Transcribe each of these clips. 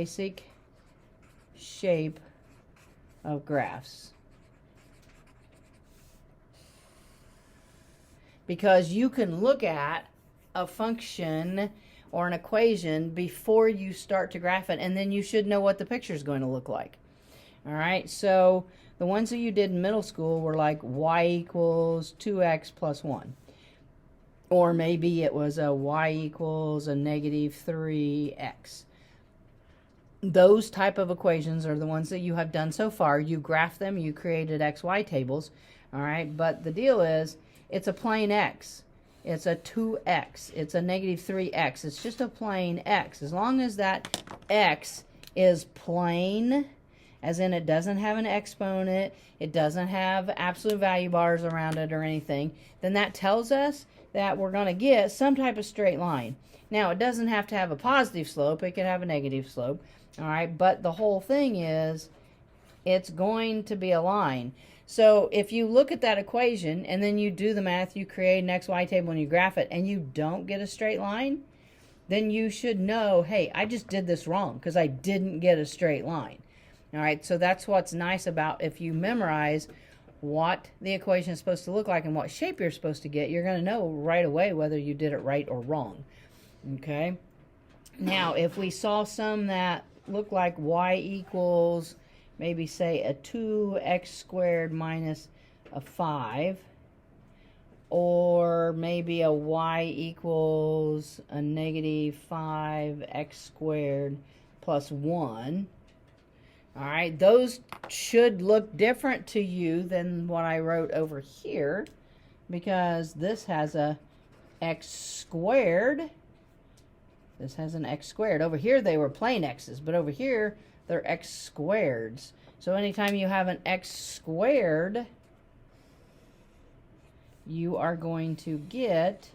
basic shape of graphs. Because you can look at a function or an equation before you start to graph it, and then you should know what the picture is going to look like. All right, so the ones that you did in middle school were like y equals 2x plus 1. Or maybe it was a y equals a negative 3x. Those type of equations are the ones that you have done so far. You graphed them, you created xy tables, all right? But the deal is, it's a plain x. It's a 2x. It's a negative 3x. It's just a plain x. As long as that x is plain, as in it doesn't have an exponent, it doesn't have absolute value bars around it or anything, then that tells us that we're going to get some type of straight line. Now, it doesn't have to have a positive slope. It could have a negative slope. All right, but the whole thing is it's going to be a line. So if you look at that equation and then you do the math, you create an xy table and you graph it, and you don't get a straight line, then you should know, hey, I just did this wrong because I didn't get a straight line. All right, so that's what's nice about if you memorize what the equation is supposed to look like and what shape you're supposed to get, you're going to know right away whether you did it right or wrong. Okay? Now, if we saw some that look like y equals, maybe say a 2x squared minus a 5, or maybe a y equals a negative 5x squared plus 1. All right, those should look different to you than what I wrote over here, because this has a x squared. This has an x squared. Over here they were plain x's, but over here they're x squareds. So anytime you have an x squared, you are going to get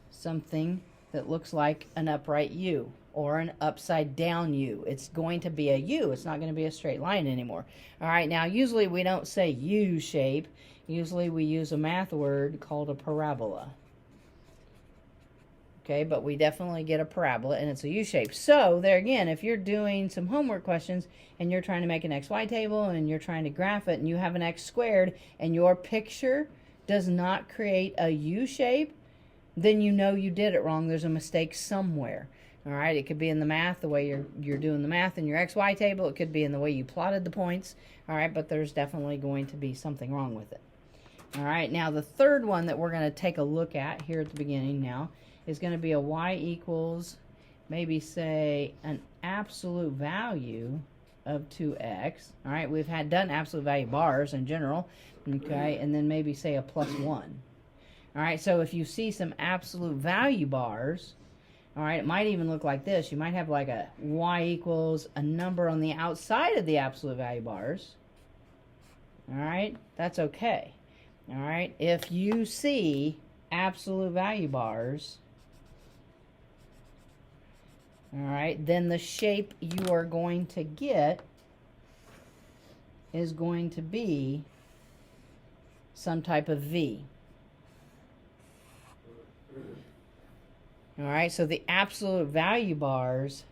something that looks like an upright U or an upside down U. It's going to be a U. It's not going to be a straight line anymore. All right, now usually we don't say U shape. Usually we use a math word called a parabola. Okay, but we definitely get a parabola, and it's a U shape. So there again, if you're doing some homework questions and you're trying to make an XY table and you're trying to graph it and you have an x squared and your picture does not create a U shape, then you know you did it wrong. There's a mistake somewhere. All right, it could be in the math, the way you're doing the math in your XY table. It could be in the way you plotted the points. All right, but there's definitely going to be something wrong with it. All right, now the third one that we're going to take a look at here at the beginning now is going to be a y equals, maybe say an absolute value of 2x. All right, we've done absolute value bars in general. Okay, and then maybe say a plus 1. All right, so if you see some absolute value bars, all right, it might even look like this. You might have like a y equals a number on the outside of the absolute value bars. All right, that's okay. All right, if you see absolute value bars, all right, then the shape you are going to get is going to be some type of V. All right, so the absolute value bars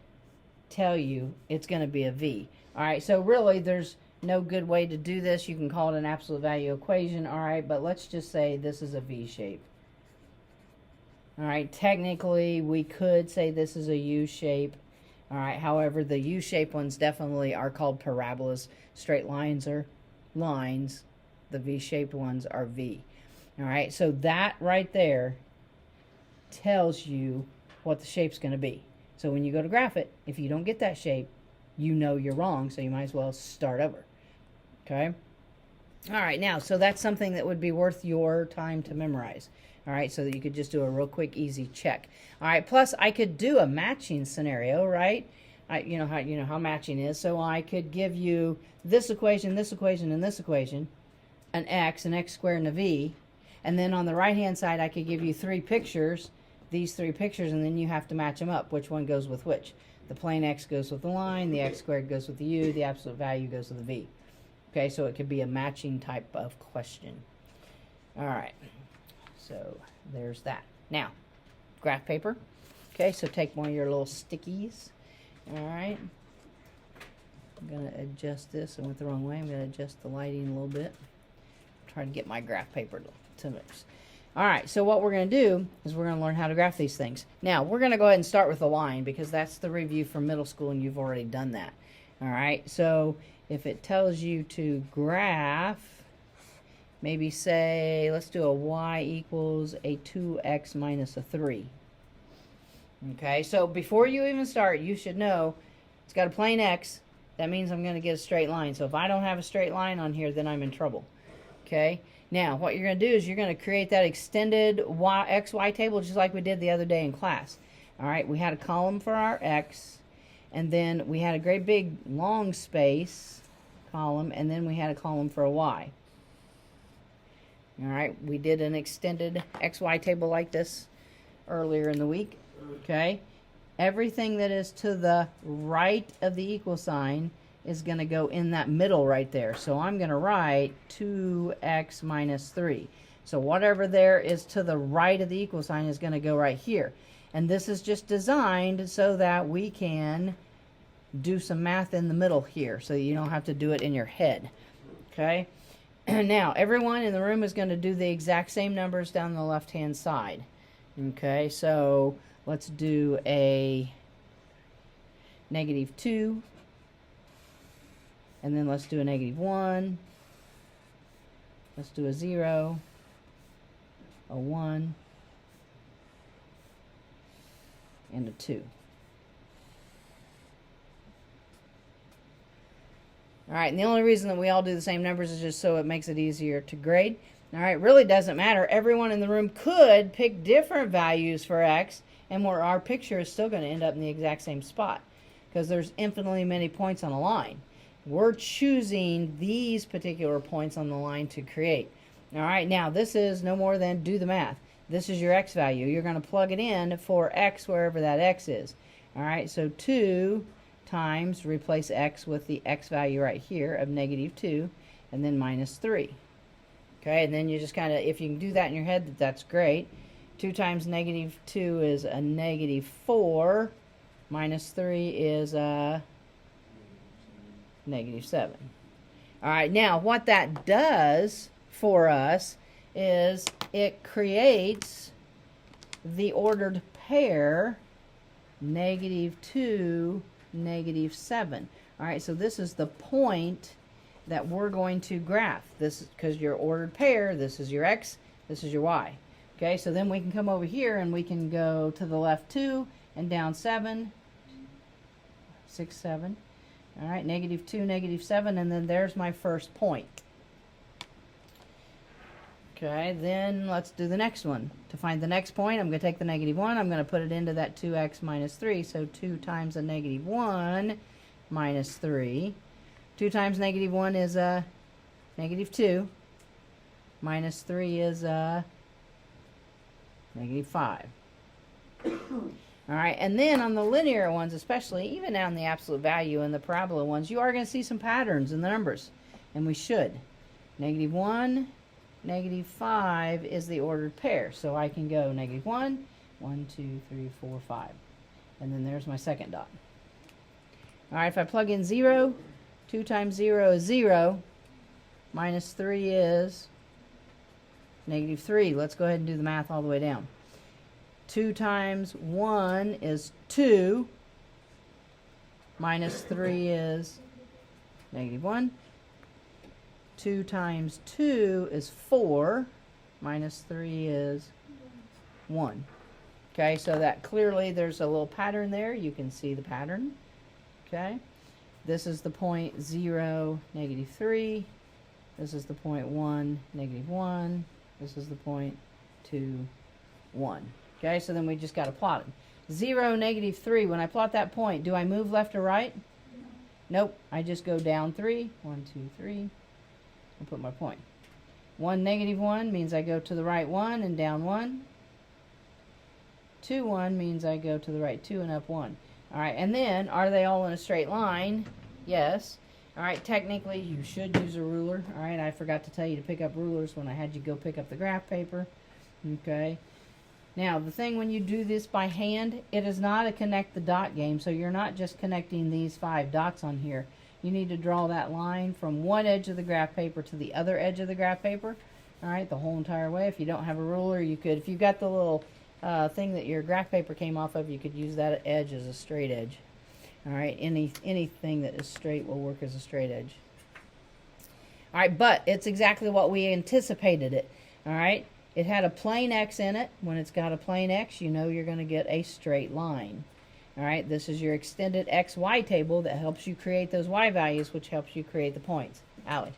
tell you it's going to be a V. All right, so really there's no good way to do this. You can call it an absolute value equation, all right, but let's just say this is a V shape. All right, technically we could say this is a U shape. All right, however, the U shape ones definitely are called parabolas. Straight lines are lines. The V shaped ones are V. All right, so that right there tells you what the shape's going to be. So when you go to graph it, if you don't get that shape, you know you're wrong, so you might as well start over. Okay? All right, now, so that's something that would be worth your time to memorize. All right, so that you could just do a real quick, easy check. All right, plus I could do a matching scenario, right? You know how matching is. So I could give you this equation, and this equation, an x squared, and a v. And then on the right-hand side, I could give you three pictures, these three pictures, and then you have to match them up. Which one goes with which? The plain x goes with the line, the x squared goes with the u, the absolute value goes with the v. Okay, so it could be a matching type of question. All right, so there's that. Now, graph paper. Okay, so take one of your little stickies, All right. I'm going to adjust this. I went the wrong way. I'm going to adjust the lighting a little bit. Try to get my graph paper to mix. All right, so what we're going to do is we're going to learn how to graph these things. Now, we're going to go ahead and start with a line because that's the review from middle school and you've already done that. All right, so if it tells you to graph, maybe say, let's do a y equals a 2x minus a 3. Okay, so before you even start, you should know it's got a plain x. That means I'm going to get a straight line. So if I don't have a straight line on here, then I'm in trouble. Okay, now what you're going to do is you're going to create that extended xy table just like we did the other day in class. All right, we had a column for our x, and then we had a great big long space column, and then we had a column for a y. All right, we did an extended xy table like this earlier in the week. Okay, everything that is to the right of the equal sign is going to go in that middle right there. So I'm going to write 2x minus 3. So whatever there is to the right of the equal sign is going to go right here. And this is just designed so that we can do some math in the middle here so you don't have to do it in your head. Okay, now everyone in the room is going to do the exact same numbers down the left hand side. Okay, so let's do a -2, and then let's do a -1, let's do a 0, a 1, and a 2. All right, and the only reason that we all do the same numbers is just so it makes it easier to grade. All right, really doesn't matter. Everyone in the room could pick different values for x, and where our picture is still going to end up in the exact same spot because there's infinitely many points on a line. We're choosing these particular points on the line to create. All right, now this is no more than do the math. This is your x value. You're going to plug it in for x wherever that x is. All right, so 2 times, replace x with the x value right here of -2, and then -3. Okay, and then you just kind of, if you can do that in your head, that's great. 2 times -2 is a -4, -3 is a -7. All right, now what that does for us is it creates the ordered pair -2, -7. All right, so this is the point that we're going to graph. This is because your ordered pair, this is your x, this is your y. Okay, so then we can come over here and we can go to the left 2 and down 7, 6, 7. All right, -2, -7, and then there's my first point. Okay, then let's do the next one. To find the next point, I'm going to take the -1, I'm going to put it into that 2x minus 3, so 2 times a -1 minus 3. 2 times -1 is a -2, minus 3 is a -5. All right, and then on the linear ones especially, even on the absolute value and the parabola ones, you are going to see some patterns in the numbers, and we should. -1, -5 is the ordered pair, so I can go -1, 1, 2, 3, 4, 5, and then there's my second dot. All right, if I plug in 0, 2 times 0 is 0, minus 3 is -3. Let's go ahead and do the math all the way down. 2 times 1 is 2, minus 3 is -1. 2 times 2 is 4, minus 3 is 1. Okay, so that clearly there's a little pattern there. You can see the pattern. Okay, this is the point 0, -3. This is the point 1, -1. This is the point 2, 1. Okay, so then we just got to plot them. 0, -3. When I plot that point, do I move left or right? Nope. I just go down 3. 1, 2, 3. I'll put my point. 1, -1 means I go to the right 1 and down 1. 2, 1 means I go to the right 2 and up 1. All right, and then are they all in a straight line? Yes. All right, technically you should use a ruler. All right, I forgot to tell you to pick up rulers when I had you go pick up the graph paper. Okay. Now, the thing when you do this by hand, it is not a connect the dot game, so you're not just connecting these 5 dots on here. You need to draw that line from one edge of the graph paper to the other edge of the graph paper, all right, the whole entire way. If you don't have a ruler, you could, if you've got the little thing that your graph paper came off of, you could use that edge as a straight edge. All right, anything that is straight will work as a straight edge. All right, but it's exactly what we anticipated it. All right, it had a plane X in it. When it's got a plane X, you know you're going to get a straight line. All right, this is your extended XY table that helps you create those Y values, which helps you create the points. Allie.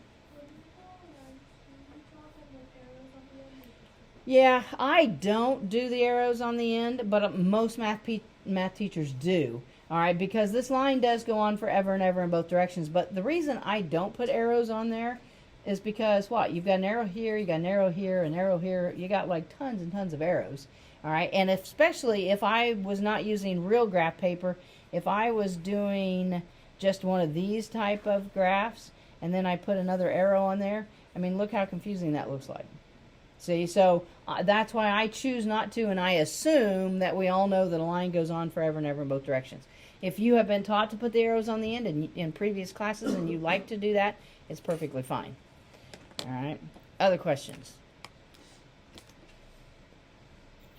Yeah, I don't do the arrows on the end, but most math teachers do. All right, because this line does go on forever and ever in both directions. But the reason I don't put arrows on there is because what? You've got an arrow here, you got an arrow here, an arrow here. You got like tons and tons of arrows. All right, and especially if I was not using real graph paper, if I was doing just one of these type of graphs, and then I put another arrow on there, I mean, look how confusing that looks like. See, so that's why I choose not to, and I assume that we all know that a line goes on forever and ever in both directions. If you have been taught to put the arrows on the end in previous classes and you like to do that, it's perfectly fine. All right, other questions?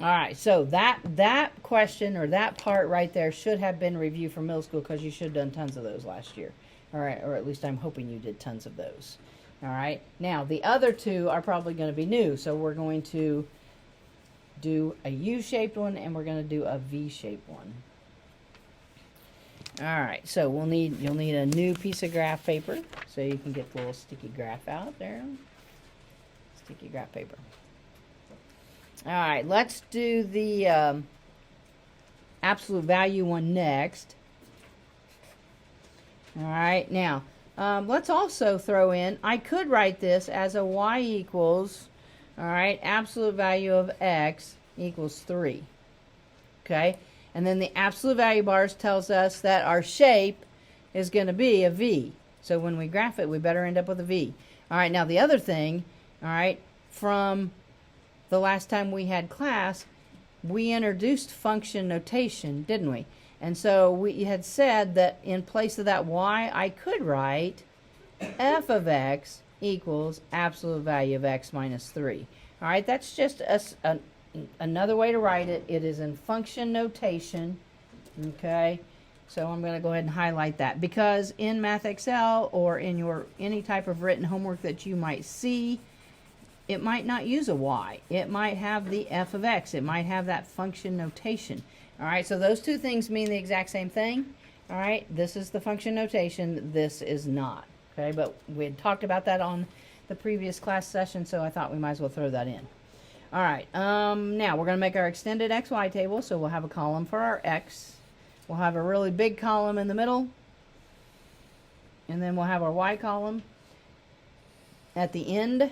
All right, so that question or that part right there should have been reviewed for middle school because you should have done tons of those last year. All right, or at least I'm hoping you did tons of those. All right, now the other two are probably going to be new, so we're going to do a U-shaped one and we're going to do a V-shaped one. All right, so you'll need a new piece of graph paper, so you can get the little sticky graph out there. Sticky graph paper. All right, let's do the absolute value one next. All right, now let's also throw in, I could write this as a y equals, all right, absolute value of x equals 3. Okay, and then the absolute value bars tells us that our shape is going to be a V. So when we graph it, we better end up with a V. All right, now the other thing, all right, from the last time we had class, we introduced function notation, didn't we? And so we had said that in place of that y, I could write f of x equals absolute value of x minus 3. All right, that's just another way to write it. It is in function notation, okay? So I'm going to go ahead and highlight that because in Math Excel or in any type of written homework that you might see, it might not use a y. It might have the f of x. It might have that function notation. All right, so those two things mean the exact same thing. All right, this is the function notation. This is not. Okay, but we had talked about that on the previous class session, so I thought we might as well throw that in. All right, now we're going to make our extended XY table, so we'll have a column for our x. We'll have a really big column in the middle, and then we'll have our Y column at the end.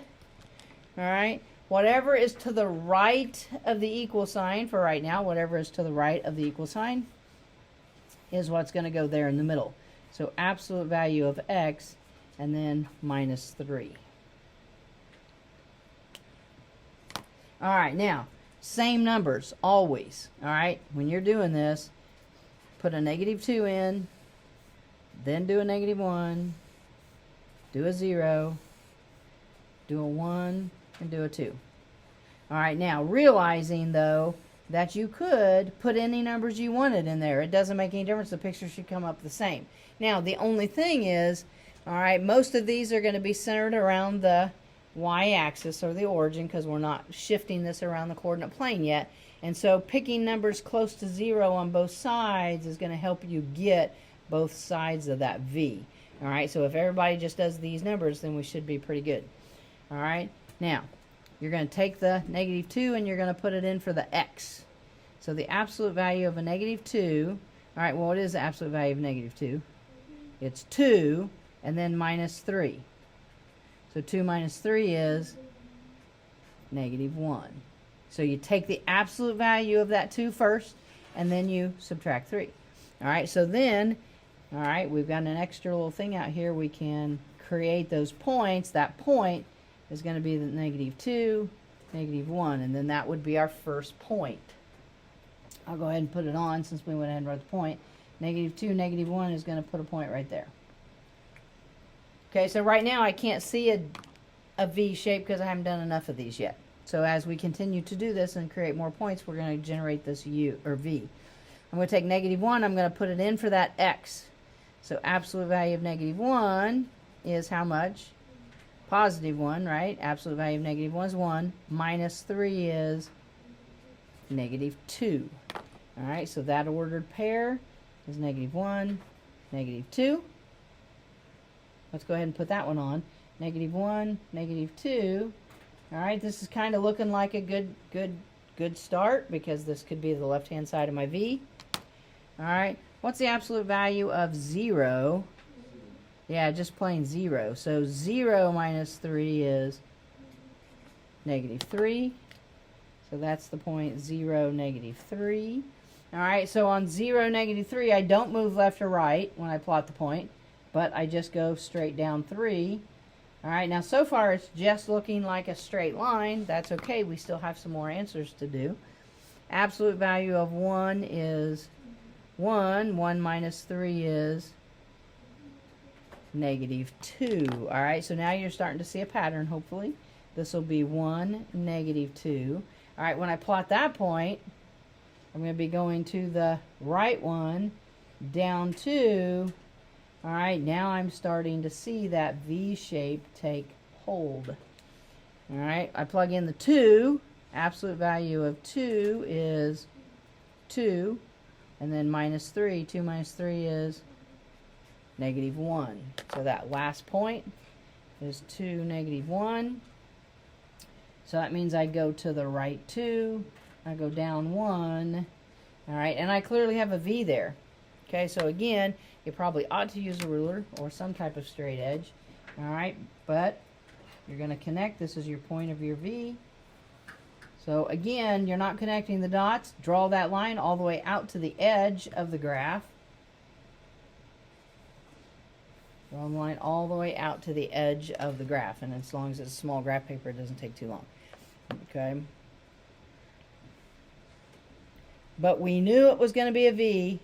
All right, whatever is to the right of the equal sign for right now, whatever is to the right of the equal sign is what's going to go there in the middle. So absolute value of x and then minus 3. All right, now, same numbers, always. All right, when you're doing this, put a -2 in, then do a -1, do a 0, do a 1, and do a 2. All right, now, realizing, though, that you could put any numbers you wanted in there. It doesn't make any difference. The picture should come up the same. Now, the only thing is, all right, most of these are going to be centered around the y-axis or the origin because we're not shifting this around the coordinate plane yet. And so picking numbers close to 0 on both sides is going to help you get both sides of that V. All right, so if everybody just does these numbers, then we should be pretty good. All right, now you're going to take the -2 and you're going to put it in for the x. So the absolute value of a -2, all right, well, what is the absolute value of -2? It's 2 and then minus 3. So 2 minus 3 is -1. So you take the absolute value of that 2 first, and then you subtract 3. All right, so then, all right, we've got an extra little thing out here. We can create those points. That point is going to be the -2 negative 1, and then that would be our first point. I'll go ahead and put it on since we went ahead and wrote the point. Negative 2, negative 1 is going to put a point right there. Okay, so right now I can't see a V shape because I haven't done enough of these yet. So as we continue to do this and create more points, we're going to generate this U or V. I'm going to take negative 1, I'm going to put it in for that X. So absolute value of negative 1 is how much? Positive 1, right? Absolute value of negative 1 is 1. Minus 3 is negative 2. All right, so that ordered pair is negative 1, negative 2. Let's go ahead and put that one on. Negative 1, negative 2. All right, this is kind of looking like a good start because this could be the left-hand side of my V. All right, what's the absolute value of 0? Yeah, just plain 0. So 0 minus 3 is negative 3. So that's the point 0, negative 3. All right, so on 0, negative 3, I don't move left or right when I plot the point, but I just go straight down 3. All right, now so far it's just looking like a straight line. That's okay, we still have some more answers to do. Absolute value of 1 is 1. 1 minus 3 is negative 2. All right, so now you're starting to see a pattern, hopefully. This will be 1, negative 2. All right, when I plot that point, I'm going to be going to the right one, down 2. All right, now I'm starting to see that V shape take hold. All right, I plug in the 2. Absolute value of 2 is 2. And then minus 3. 2 minus 3 is negative 1. So that last point is 2, negative 1. So that means I go to the right 2. I go down 1. All right, and I clearly have a V there. Okay, so again, you probably ought to use a ruler or some type of straight edge. All right, but you're going to connect. This is your point of your V. So again, you're not connecting the dots. Draw that line all the way out to the edge of the graph. Draw the line all the way out to the edge of the graph. And as long as it's small graph paper, it doesn't take too long. Okay. But we knew it was going to be a V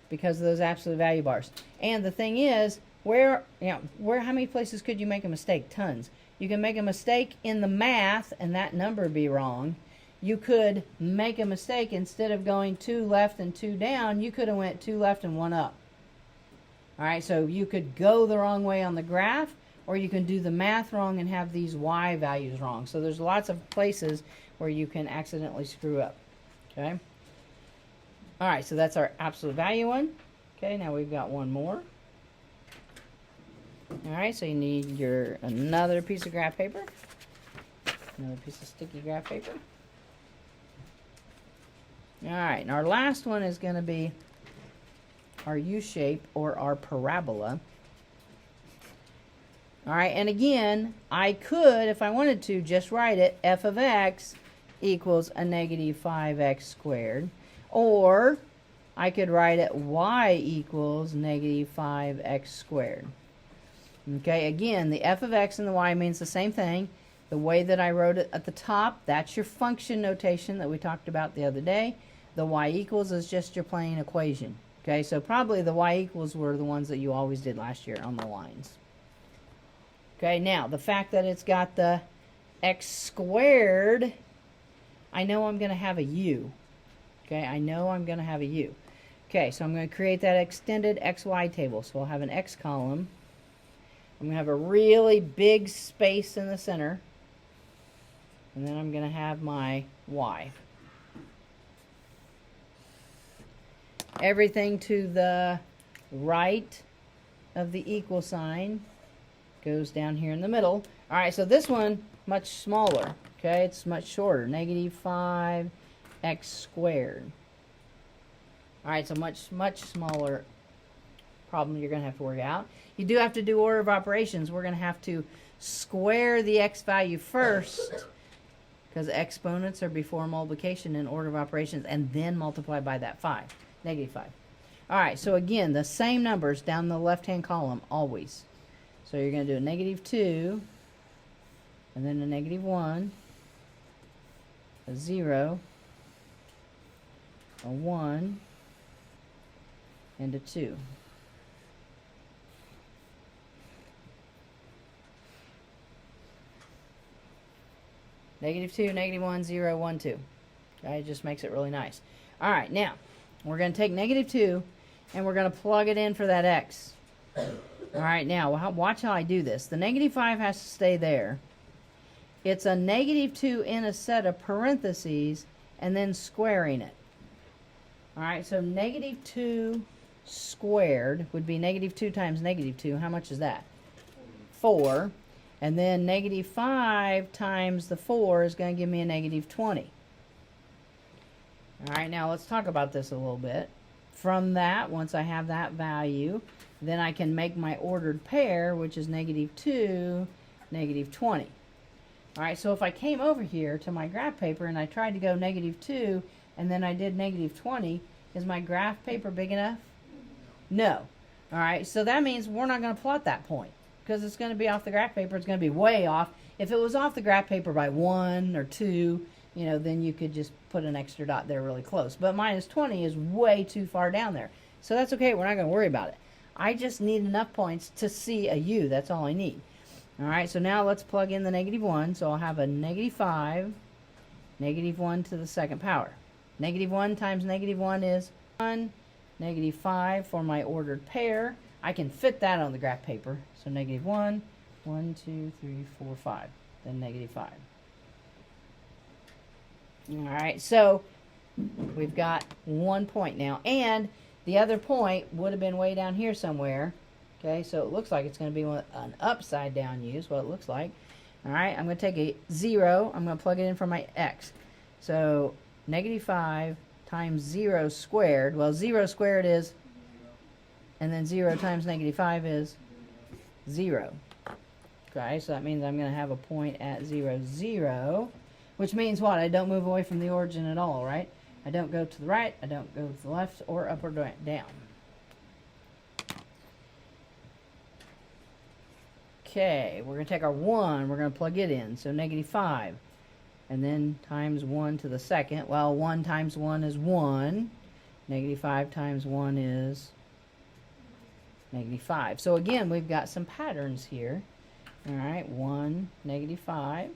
because of those absolute value bars. And the thing is, how many places could you make a mistake? Tons. You can make a mistake in the math and that number be wrong. You could make a mistake instead of going 2 left and 2 down, you could have went 2 left and 1 up. All right, so you could go the wrong way on the graph, or you can do the math wrong and have these Y values wrong. So there's lots of places where you can accidentally screw up. Okay. All right, so that's our absolute value one. Okay, now we've got one more. All right, so you need another piece of graph paper, another piece of sticky graph paper. All right, and our last one is going to be our U shape or our parabola. All right, and again, I could, if I wanted to, just write it f of x equals a negative 5x squared, or I could write it y equals negative 5x squared. Okay, again, the f of x and the y means the same thing. The way that I wrote it at the top, that's your function notation that we talked about the other day. The y equals is just your plain equation. Okay, so probably the y equals were the ones that you always did last year on the lines. Okay, now the fact that it's got the x squared, I know I'm going to have a u. Okay, I know I'm going to have a u. Okay, so I'm going to create that extended xy table. So we'll have an x column. I'm going to have a really big space in the center. And then I'm going to have my y. Everything to the right of the equal sign goes down here in the middle. All right, so this one, much smaller. Okay, it's much shorter. Negative 5x squared. All right, so much smaller problem you're going to have to work out. You do have to do order of operations. We're going to have to square the x value first because exponents are before multiplication in order of operations, and then multiply by that 5, negative 5. All right, so again, the same numbers down the left-hand column always. So you're going to do a negative 2 and then a -1, a 0, a 1, and a 2. -2, -1, 0, 1, 2. Okay, it just makes it really nice. All right, now we're going to take -2 and we're going to plug it in for that x. All right, now watch how I do this. The -5 has to stay there. It's a -2 in a set of parentheses and then squaring it. All right, so -2 squared would be -2 times -2. How much is that? 4. And then -5 times the 4 is going to give me a -20. All right, now let's talk about this a little bit. From that, once I have that value, then I can make my ordered pair, which is -2, -20. All right, so if I came over here to my graph paper and I tried to go -2 and then I did -20, is my graph paper big enough? No. All right, so that means we're not going to plot that point because it's going to be off the graph paper. It's going to be way off. If it was off the graph paper by 1 or 2, you know, then you could just put an extra dot there really close. But -20 is way too far down there. So that's okay. We're not going to worry about it. I just need enough points to see a U. That's all I need. All right, so now let's plug in the -1. So I'll have a -5, -1 to the second power. -1 times -1 is 1, -5 for my ordered pair. I can fit that on the graph paper. So -1, 1, 2, 3, 4, 5, then -5. All right, so we've got 1 point now, and the other point would have been way down here somewhere. Okay, so it looks like it's going to be an upside down U is what it looks like. All right, I'm going to take a 0. I'm going to plug it in for my x. So -5 times 0 squared. Well, 0 squared is, and then 0 times -5 is 0. Okay, so that means I'm going to have a point at 0, 0, which means what? I don't move away from the origin at all, right? I don't go to the right, I don't go to the left, or up or down. Okay, we're going to take our 1, we're going to plug it in, so -5, and then times 1 to the second. Well, 1 times 1 is 1, -5 times 1 is -5. So again, we've got some patterns here. All right, 1, -5.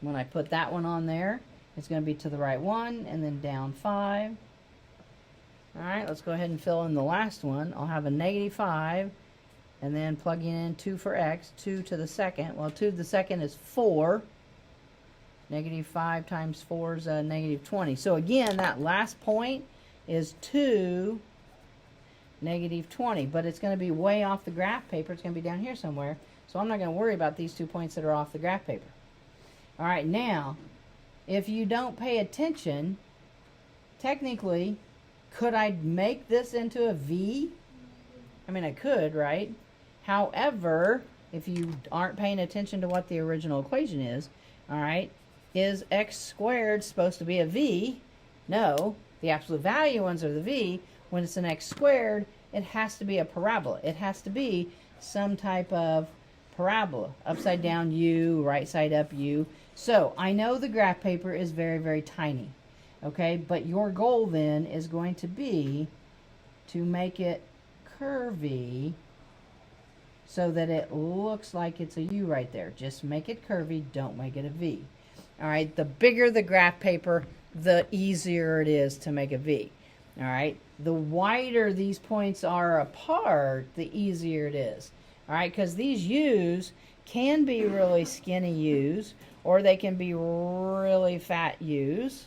When I put that one on there, it's going to be to the right 1, and then down 5. All right, let's go ahead and fill in the last one. I'll have a -5, and then plugging in 2 for x, 2 to the second. Well, 2 to the second is 4. -5 times 4 is a -20. So again, that last point is 2, -20, but it's going to be way off the graph paper. It's going to be down here somewhere, so I'm not going to worry about these 2 points that are off the graph paper. All right, now, if you don't pay attention, technically, could I make this into a V? I mean, I could, right? However, if you aren't paying attention to what the original equation is, all right, is x squared supposed to be a V? No, the absolute value ones are the V. When it's an x squared, it has to be a parabola. It has to be some type of parabola. Upside down U, right side up U. So I know the graph paper is very, very tiny. Okay, but your goal then is going to be to make it curvy so that it looks like it's a U right there. Just make it curvy, don't make it a V. All right, the bigger the graph paper, the easier it is to make a V. All right, the wider these points are apart, the easier it is. All right, because these U's can be really skinny U's, or they can be really fat U's.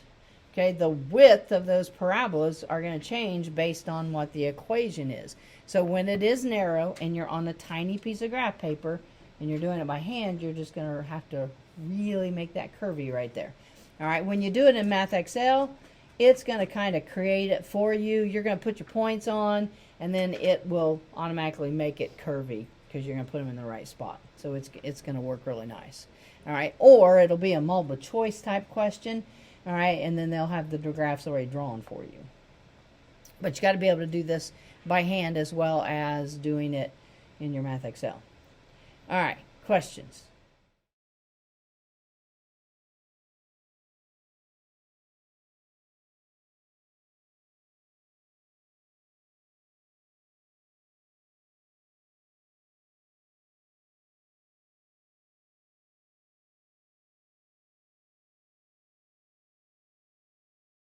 Okay, the width of those parabolas are going to change based on what the equation is. So when it is narrow and you're on a tiny piece of graph paper and you're doing it by hand, you're just going to have to really make that curvy right there. All right, when you do it in Math Excel, it's going to kind of create it for you. You're going to put your points on, and then it will automatically make it curvy because you're going to put them in the right spot. So it's going to work really nice. All right, or it'll be a multiple choice type question. All right, and then they'll have the graphs already drawn for you. But you got to be able to do this by hand as well as doing it in your Math Excel. All right, questions?